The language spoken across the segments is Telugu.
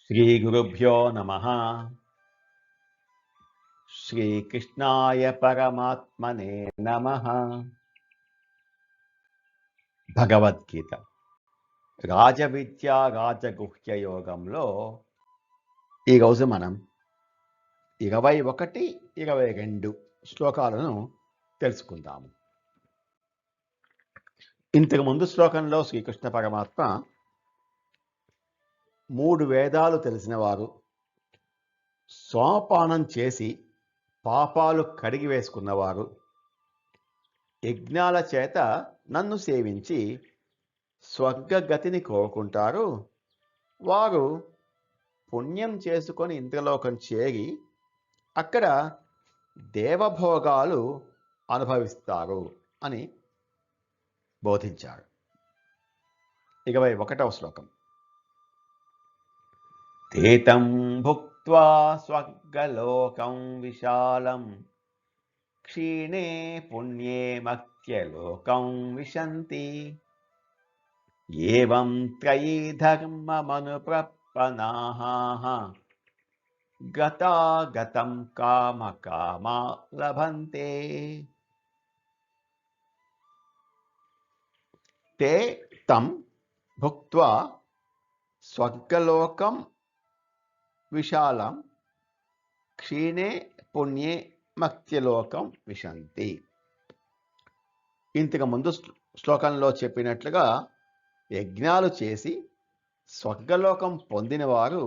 శ్రీగురుభ్యో నమః. శ్రీకృష్ణాయ పరమాత్మనే నమః. భగవద్గీత రాజవిద్య రాజగుహ్య యోగంలో ఈరోజు మనం 21, 22 శ్లోకాలను తెలుసుకుందాము. ఇంతకుముందు శ్లోకంలో శ్రీకృష్ణ పరమాత్మ 3 వేదాలు తెలిసిన వారు సోమపానం చేసి పాపాలు కడిగి వేసుకున్నవారు యజ్ఞాల చేత నన్ను సేవించి స్వర్గగతిని కోరుకుంటారు. వారు పుణ్యం చేసుకొని ఇంద్రలోకం చేరి అక్కడ దేవభోగాలు అనుభవిస్తారు అని బోధించారు. 21వ శ్లోకం. తేతం భుక్త్వా స్వర్గలోకం విశాలం క్షీణే పుణ్యే మర్త్యలోకం విశంతి ఏవం త్రయీ ధర్మమనుప్రపన్నాః గతాగతం కామకామా లభంతే. తే తం భుక్త్వా స్వర్గలోకం విశాలం క్షీణే పుణ్యే మర్త్యలోకం విశంతి. ఇంతకు ముందు శ్లోకంలో చెప్పినట్లుగా యజ్ఞాలు చేసి స్వర్గలోకం పొందిన వారు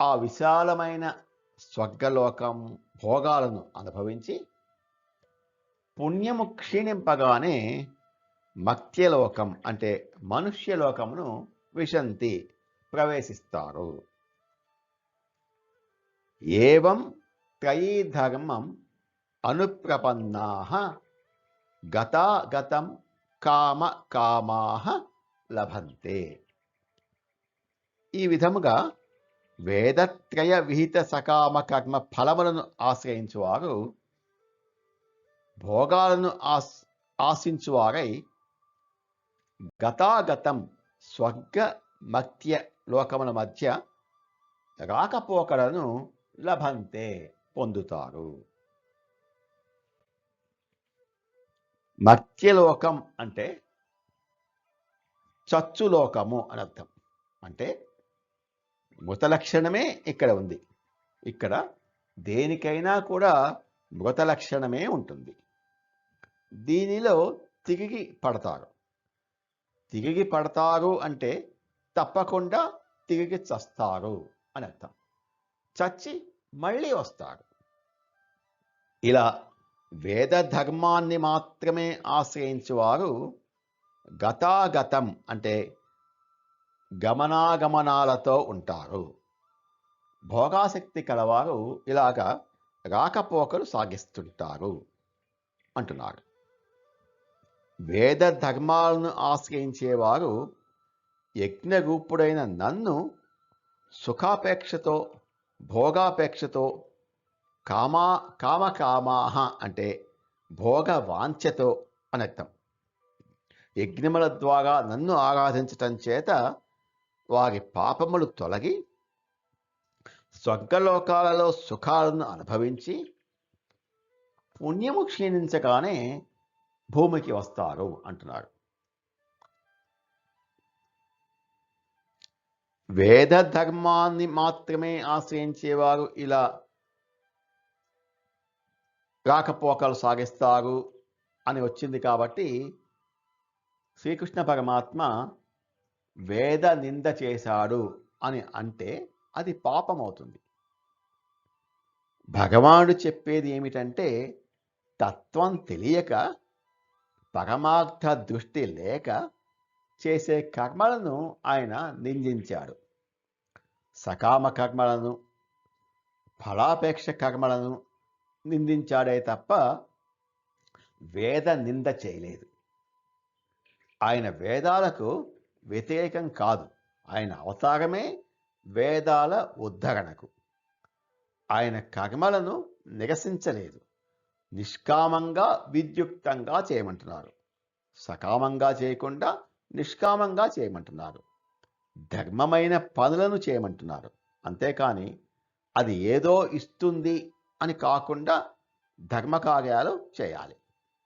ఆ విశాలమైన స్వర్గలోకం భోగాలను అనుభవించి పుణ్యము క్షీణింపగానే మర్త్యలోకం అంటే మనుష్యలోకమును విశంతి ప్రవేశిస్తారు. ఏవం త్రయీ ధర్మం అనుప్రపన్నాః గతాగతం కామ కామాః లభంతే. ఈ విధముగా వేదత్రయ విహిత సకామ కర్మ ఫలములను ఆశ్రయించువారు భోగాలను ఆశించువారై గతాగతం స్వర్గ మర్త్య లోకముల మధ్య రాకపోకలను లభంతే పొందుతారు. మర్త్యలోకం అంటే చచ్చులోకము అని అర్థం. అంటే మృత లక్షణమే ఇక్కడ ఉంది. ఇక్కడ దేనికైనా కూడా మృత లక్షణమే ఉంటుంది. దీనిలో తిరిగి పడతారు. తిరిగి పడతారు అంటే తప్పకుండా తిరిగి చస్తారు అని అర్థం. చచ్చి మళ్ళీ వస్తారు. ఇలా వేద ధర్మాన్ని మాత్రమే ఆశ్రయించేవారు గతాగతం అంటే గమనాగమనాలతో ఉంటారు. భోగాసక్తి కలవారు ఇలాగా రాకపోకలు సాగిస్తుంటారు అంటున్నారు. వేద ధర్మాలను ఆశ్రయించేవారు యజ్ఞరూపుడైన నన్ను సుఖాపేక్షతో భోగాపేక్షతో కామకామాః అంటే భోగ వాంఛతో అనర్థం. యజ్ఞముల ద్వారా నన్ను ఆరాధించటం చేత వారి పాపములు తొలగి స్వర్గలోకాలలో సుఖాలను అనుభవించి పుణ్యము క్షీణించగానే భూమికి వస్తారు అంటున్నారు. వేద ధర్మాన్ని మాత్రమే ఆశ్రయించేవారు ఇలా రాకపోకలు సాగిస్తారు అని వచ్చింది కాబట్టి శ్రీకృష్ణ పరమాత్మ వేద నింద చేశాడు అని అంటే అది పాపం అవుతుంది. భగవానుడు చెప్పేది ఏమిటంటే తత్వం తెలియక పరమార్థ దృష్టి లేక చేసే కర్మలను ఆయన నిందించాడు. సకామ కర్మలను ఫలాపేక్ష కర్మలను నిందించాడే తప్ప వేద నింద చేయలేదు. ఆయన వేదాలకు వ్యతిరేకం కాదు. ఆయన అవతారమే వేదాల ఉద్ధరణకు. ఆయన కర్మలను నిరసించలేదు. నిష్కామంగా విద్యుక్తంగా చేయమంటున్నారు. సకామంగా చేయకుండా నిష్కామంగా చేయమంటున్నారు. ధర్మమైన పనులను చేయమంటున్నారు. అంతేకాని అది ఏదో ఇస్తుంది అని కాకుండా ధర్మకార్యాలు చేయాలి.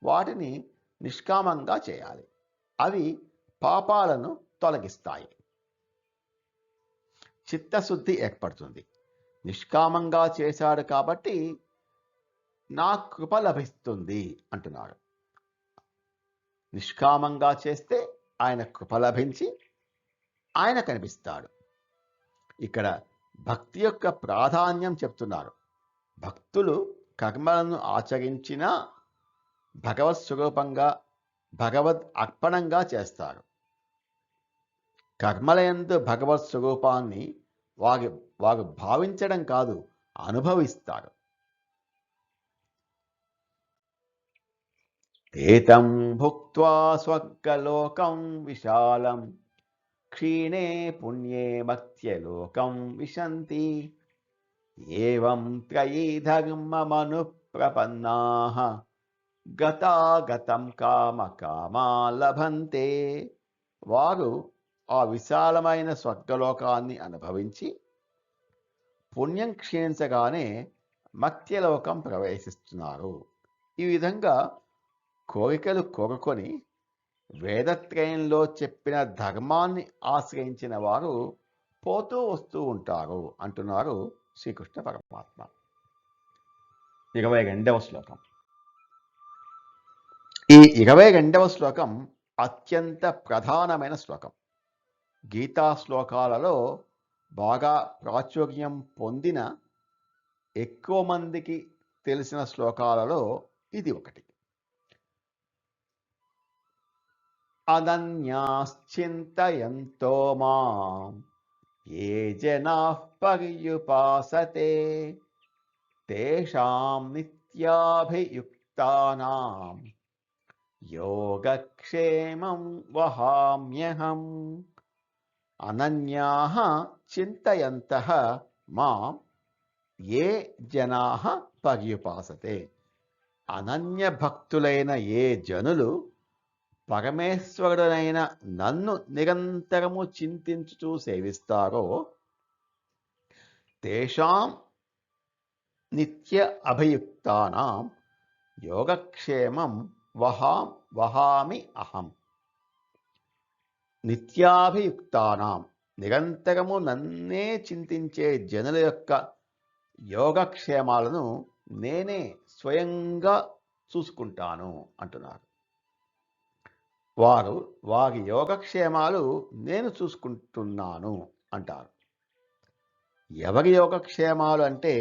వాటిని నిష్కామంగా చేయాలి. అవి పాపాలను తొలగిస్తాయి. చిత్తశుద్ధి ఏర్పడుతుంది. నిష్కామంగా చేశాడు కాబట్టి నా కృప లభిస్తుంది అంటున్నాడు. నిష్కామంగా చేస్తే ఆయన కృప లభించి ఆయన కనిపిస్తాడు. ఇక్కడ భక్తి యొక్క ప్రాధాన్యం చెప్తున్నారు. భక్తులు కర్మలను ఆచరించినా భగవత్ స్వరూపంగా భగవద్ అర్పణంగా చేస్తారు. కర్మలయందు భగవత్ స్వరూపాన్ని వారు భావించడం కాదు, అనుభవిస్తారు. ఏతం భుక్త్వా స్వర్గలోకం విశాలం క్షీణే పుణ్యే మర్త్యలోకం విశంతి ఏవం త్రయీ ధర్మమను ప్రపన్నాః గతాగతం కామకామా లభంతే. వారు ఆ విశాలమైన స్వర్గలోకాన్ని అనుభవించి పుణ్యం క్షీణించగానే మర్త్యలోకం ప్రవేశిస్తున్నారు. ఈ విధంగా కోరికలు కోరుకొని వేదత్రయంలో చెప్పిన ధర్మాన్ని ఆశ్రయించిన వారు పోతూ వస్తూ ఉంటారు అంటున్నారు శ్రీకృష్ణ పరమాత్మ. 22వ శ్లోకం. ఈ 22వ శ్లోకం అత్యంత ప్రధానమైన శ్లోకం. గీతా శ్లోకాలలో బాగా ప్రాచుర్యం పొందిన, ఎక్కువ మందికి తెలిసిన శ్లోకాలలో ఇది ఒకటి. అనన్యాశ్చింతయంతో మాం ఏ జనాః పర్యుపాసతే తేషాం నిత్యాభియుక్తానాం యోగక్షేమం వహామ్యహం. అనన్యాః చింతయంతః మాం ఏ జనాః పర్యుపాసతే. అనన్య భక్తులైన ఏ జనులు పరమేశ్వరుడైన నన్ను నిరంతరము చింతించుచూ సేవిస్తారో తేషాం నిత్య అభియుక్తానాం యోగక్షేమం వహామి అహం. నిత్యాభియుక్తానాం నిరంతరము నన్నే చింతించే జనుల యొక్క యోగక్షేమాలను నేనే స్వయంగా చూసుకుంటాను అంటున్నారు. వారి యోగక్షేమాలు నేను చూసుకుంటున్నాను అంటారు. ఎవరి యోగక్షేమాలు అంటే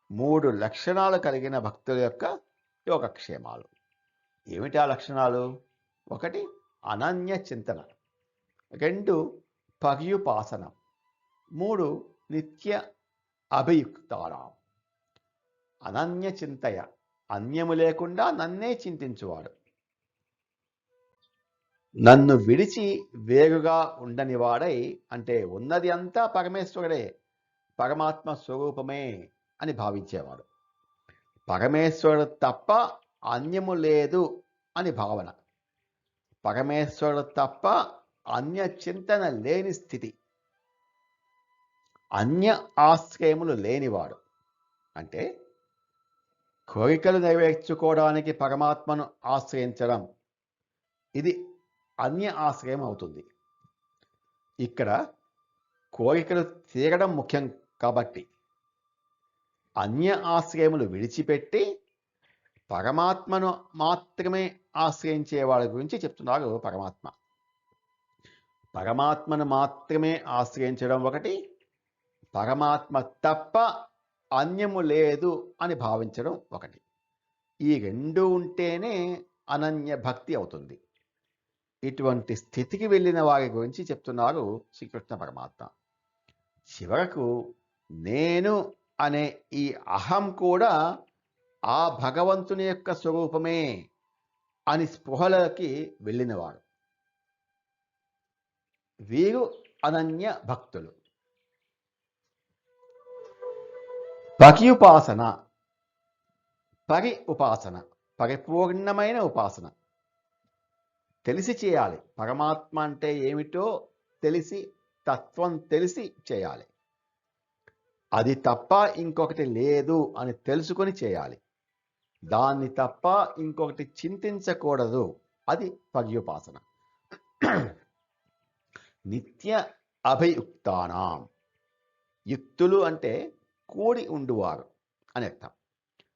3 లక్షణాలు కలిగిన భక్తుల యొక్క యోగక్షేమాలు. ఏమిటి ఆ లక్షణాలు? 1 అనన్య చింతన, 2 పర్యుపాసన, 3 నిత్య అభియుక్తానాం. అనన్య చింతయ, అన్యము లేకుండా నన్నే చింతించువాడు, నన్ను విడిచి వేరుగా ఉండని వాడై, అంటే ఉన్నది అంతా పరమేశ్వరుడే, పరమాత్మ స్వరూపమే అని భావించేవాడు. పరమేశ్వరుడు తప్ప అన్యము లేదు అని భావన, పరమేశ్వరుడు తప్ప అన్య చింతన లేని స్థితి, అన్య ఆశ్రయములు లేనివాడు. అంటే కోరికలు నెరవేర్చుకోవడానికి పరమాత్మను ఆశ్రయించడం, ఇది అన్య ఆశ్రయం అవుతుంది. ఇక్కడ కోరికలు తీరడం ముఖ్యం కాబట్టి అన్య ఆశ్రయములు విడిచిపెట్టి పరమాత్మను మాత్రమే ఆశ్రయించే వాళ్ళ గురించి చెప్తున్నారు పరమాత్మ. పరమాత్మను మాత్రమే ఆశ్రయించడం 1, పరమాత్మ తప్ప అన్యము లేదు అని భావించడం 1. ఈ 2 ఉంటేనే అనన్య భక్తి అవుతుంది. ఇటువంటి స్థితికి వెళ్ళిన వారి గురించి చెప్తున్నారు శ్రీకృష్ణ పరమాత్మ. చివరకు నేను అనే ఈ అహం కూడా ఆ భగవంతుని యొక్క స్వరూపమే అని స్పృహలోకి వెళ్ళినవాడు. వీరు అనన్య భక్తులు. పర్యుపాసన, ఉపాసన, పరిపూర్ణమైన ఉపాసన. తెలిసి చేయాలి. పరమాత్మ అంటే ఏమిటో తెలిసి తత్వం తెలిసి చేయాలి. అది తప్ప ఇంకొకటి లేదు అని తెలుసుకొని చేయాలి. దాన్ని తప్ప ఇంకొకటి చింతించకూడదు. అది పర్యుపాసన. నిత్య అభియుక్తానాం. యుక్తులు అంటే కూడి ఉండువారు అని అర్థం.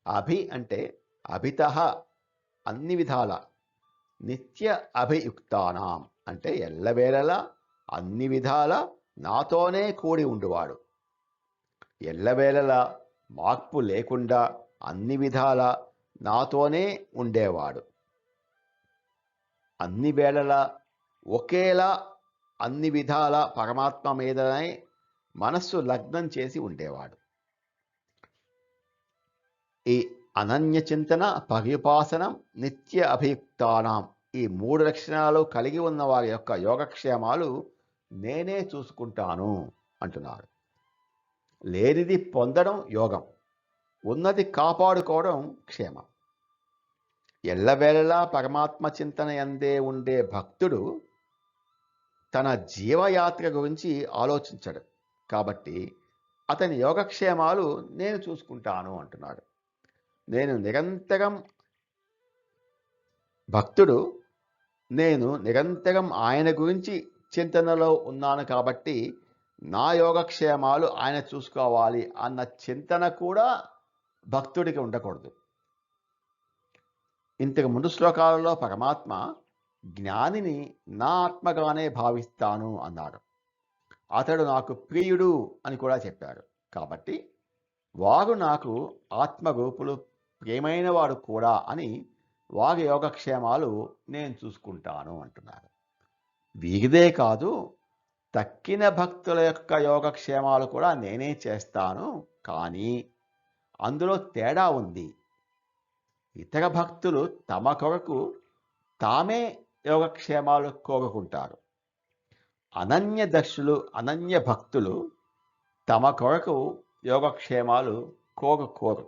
అభి అంటే అభితః అన్ని విధాల. నిత్య అభియుక్తానాం అంటే ఎల్లవేళలా అన్ని విధాల నాతోనే కూడి ఉండువాడు. ఎల్లవేళలా మార్పు లేకుండా అన్ని విధాల నాతోనే ఉండేవాడు. అన్ని వేళలా ఒకేలా అన్ని విధాల పరమాత్మ మీదనే మనస్సు లగ్నం చేసి ఉండేవాడు. ఈ అనన్య చింతన, పర్యుపాసనం, నిత్య అభియుక్తానాం ఈ 3 లక్షణాలు కలిగి ఉన్న వారి యొక్క యోగక్షేమాలు నేనే చూసుకుంటాను అంటున్నారు. లేనిది పొందడం యోగం, ఉన్నది కాపాడుకోవడం క్షేమం. ఎల్లవేళలా పరమాత్మ చింతన యందే ఉండే భక్తుడు తన జీవయాత్ర గురించి ఆలోచించడు. కాబట్టి అతని యోగక్షేమాలు నేను చూసుకుంటాను అంటున్నాడు. నేను నిరంతరం ఆయన గురించి చింతనలో ఉన్నాను కాబట్టి నా యోగక్షేమాలు ఆయన చూసుకోవాలి అన్న చింతన కూడా భక్తుడికి ఉండకూడదు. ఇంతకు ముందు శ్లోకాలలో పరమాత్మ జ్ఞానిని నా ఆత్మగానే భావిస్తాను అన్నాడు. అతడు నాకు ప్రియుడు అని కూడా చెప్పారు. కాబట్టి వారు నాకు ఆత్మరూపులు, ప్రియమైన వాడు కూడా అని వారి యోగక్షేమాలు నేను చూసుకుంటాను అంటున్నారు. వీరిదే కాదు, తక్కిన భక్తుల యొక్క యోగక్షేమాలు కూడా నేనే చేస్తాను. కానీ అందులో తేడా ఉంది. ఇతర భక్తులు తమ కొరకు తామే యోగక్షేమాలు కోరుకుంటారు. అనన్య దర్శులు, అనన్య భక్తులు తమ కొరకు యోగక్షేమాలు కోరుకోరు.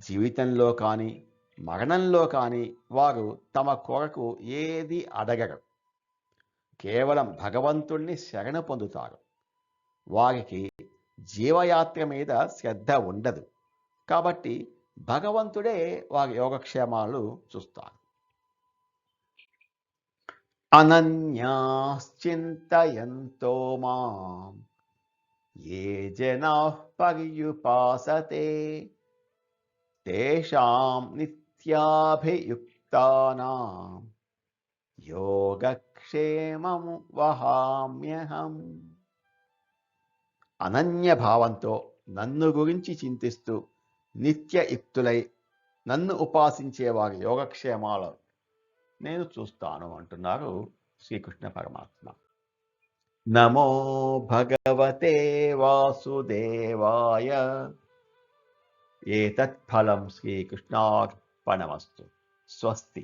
జీవితంలో కానీ మరణంలో కానీ వారు తమ కొరకు ఏది అడగరు. కేవలం భగవంతుణ్ణి శరణ పొందుతారు. వారికి జీవయాత్ర మీద శ్రద్ధ ఉండదు. కాబట్టి భగవంతుడే వారి యోగక్షేమాలు చూస్తారు. అనన్యాశ్చింతయంతో మాం ఏ జనాః పర్యుపాసతే తేషాం నిత్యాభియుక్తానాం యోగక్షేమం వహామ్యహం. అనన్య భావంతో నన్ను గురించి చింతిస్తూ నిత్యయుక్తులై నన్ను ఉపాసించే వారి యోగక్షేమాలు నేను చూస్తాను అంటున్నారు శ్రీకృష్ణ పరమాత్మ. నమో భగవతే వాసుదేవాయ. ఏతత్ ఫలం శ్రీకృష్ణార్పణమస్తు. స్వస్తి.